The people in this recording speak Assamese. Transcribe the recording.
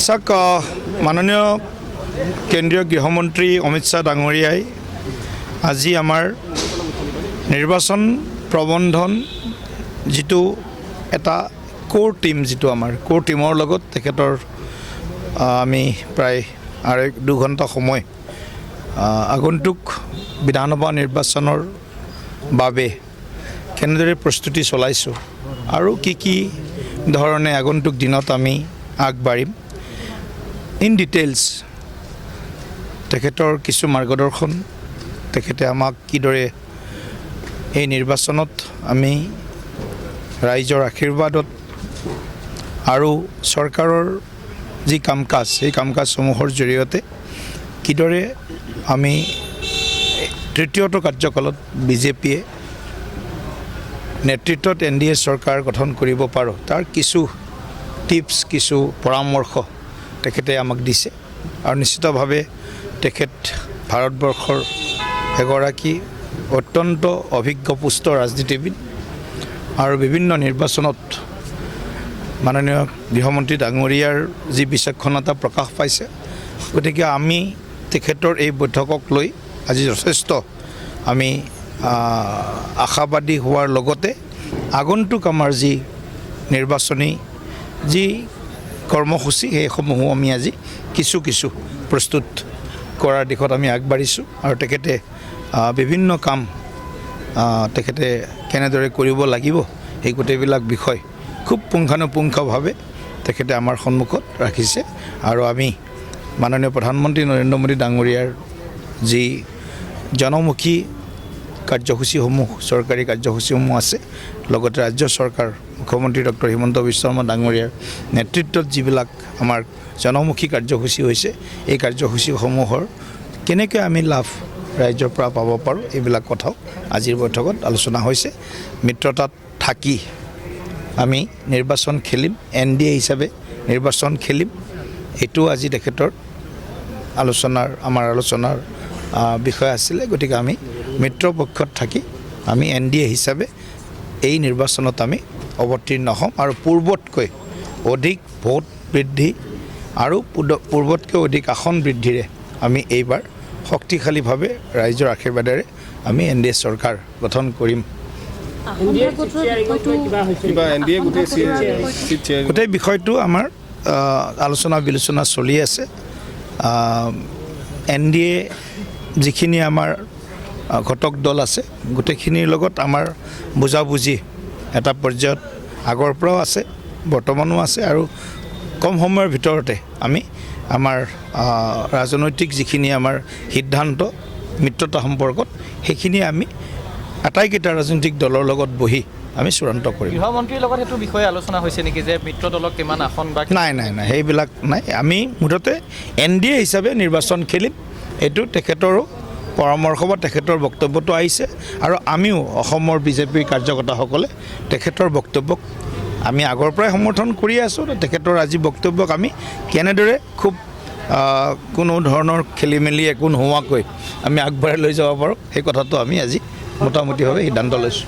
চাওক মাননীয় কেন্দ্ৰীয় গৃহমন্ত্ৰী অমিত শ্বাহ ডাঙৰীয়াই আজি আমাৰ নিৰ্বাচন প্ৰবন্ধন যিটো এটা কোৰ টিম যিটো আমাৰ কোৰ টিমৰ লগত তেখেতৰ আমি প্ৰায় আৰু 2 ঘণ্টা সময় আগন্তুক বিধানসভা নিৰ্বাচনৰ বাবে কেনেদৰে প্ৰস্তুতি চলাইছোঁ আৰু কি ধৰণে আগন্তুক দিনত আমি আগবাঢ়িম ইন ডিটেইলছ তেখেতৰ কিছু মাৰ্গদৰ্শন তেখেতে আমাক কিদৰে এই নিৰ্বাচনত আমি ৰাইজৰ আশীৰ্বাদত আৰু চৰকাৰৰ যি কাম-কাজ এই কাম-কাজসমূহৰ জৰিয়তে কিদৰে আমি তৃতীয়টো কাৰ্যকালত বিজেপিয়ে নেতৃত্বত NDA চৰকাৰ গঠন কৰিব পাৰোঁ তাৰ কিছু টিপছ কিছু পৰামৰ্শ তেখেতে আমাক দিছে আৰু নিশ্চিতভাৱে তেখেত ভাৰতবৰ্ষৰ এগৰাকী অত্যন্ত অভিজ্ঞ পুষ্ট ৰাজনীতিবিদ আৰু বিভিন্ন নিৰ্বাচনত মাননীয় গৃহমন্ত্ৰী ডাঙৰীয়াৰ যি বিচক্ষণতা প্ৰকাশ পাইছে গতিকে আমি তেখেতৰ এই বৈঠকক লৈ আজি যথেষ্ট আমি আশাবাদী হোৱাৰ লগতে আগন্তুক আমাৰ যি নিৰ্বাচনী যি কৰ্মসূচী সেইসমূহো আমি আজি কিছু প্ৰস্তুত কৰাৰ দিশত আমি আগবাঢ়িছোঁ আৰু তেখেতে বিভিন্ন কাম তেখেতে কেনেদৰে কৰিব লাগিব এই গোটেইবিলাক বিষয় খুব পুংখানুপুংখভাৱে তেখেতে আমাৰ সন্মুখত ৰাখিছে আৰু আমি মাননীয় প্ৰধানমন্ত্ৰী নৰেন্দ্ৰ মোদী ডাঙৰীয়াৰ যি জনমুখী কাৰ্যসূচীসমূহ চৰকাৰী কাৰ্যসূচীসমূহ আছে লগতে ৰাজ্য চৰকাৰ মুখ্যমন্ত্ৰী ডক্টৰ হিমন্ত বিশ্ব শৰ্মা ডাঙৰীয়াৰ নেতৃত্বত যিবিলাক আমাৰ জনমুখী কাৰ্যসূচী হৈছে এই কাৰ্যসূচীসমূহৰ কেনেকৈ আমি লাভ ৰাইজৰ পৰা পাব পাৰোঁ এইবিলাক কথাও আজিৰ বৈঠকত আলোচনা হৈছে মিত্ৰতাত থাকি আমি নিৰ্বাচন খেলিম NDA হিচাপে নিৰ্বাচন খেলিম এইটো আজি তেখেতৰ আমাৰ আলোচনাৰ বিষয় আছিলে গতিকে আমি মিত্ৰপক্ষত থাকি আমি NDA হিচাপে এই নিৰ্বাচনত আমি অৱতীৰ্ণ হ'ম আৰু পূৰ্বতকৈ অধিক ভোট বৃদ্ধি আৰু পূৰ্বতকৈ অধিক আসন বৃদ্ধিৰে আমি এইবাৰ শক্তিশালীভাৱে ৰাইজৰ আশীৰ্বাদেৰে আমি NDA চৰকাৰ গঠন কৰিম গোটেই বিষয়টো আমাৰ আলোচনা বিলোচনা চলি আছে NDA যিখিনি আমাৰ ঘটক দল আছে গোটেইখিনিৰ লগত আমাৰ বুজাবুজি এটা পৰ্যায়ত আগৰ পৰাও আছে বৰ্তমানো আছে আৰু কম সময়ৰ ভিতৰতে আমি আমাৰ ৰাজনৈতিক যিখিনি আমাৰ সিদ্ধান্ত মিত্ৰতা সম্পৰ্কত সেইখিনি আমি আটাইকেইটা ৰাজনৈতিক দলৰ লগত বহি আমি চূড়ান্ত কৰিম গৃহমন্ত্ৰীৰ লগত সেইটো বিষয়ে আলোচনা হৈছে নেকি যে মিত্ৰ দলক কিমান আসন বা নাই সেইবিলাক নাই আমি মুঠতে NDA হিচাপে নিৰ্বাচন খেলিম এইটো তেখেতৰো পৰামৰ্শ বা তেখেতৰ বক্তব্যটো আহিছে আৰু আমিও অসমৰ বিজেপিৰ কাৰ্যকৰ্তাসকলে তেখেতৰ বক্তব্যক আমি আগৰ পৰাই সমৰ্থন কৰি আছোঁ তেখেতৰ আজি বক্তব্যক আমি কেনেদৰে খুব কোনো ধৰণৰ খেলিমেলি একো নোহোৱাকৈ আমি আগবঢ়াই লৈ যাব পাৰোঁ সেই কথাটো আমি আজি মোটামুটিভাৱে সিদ্ধান্ত লৈছোঁ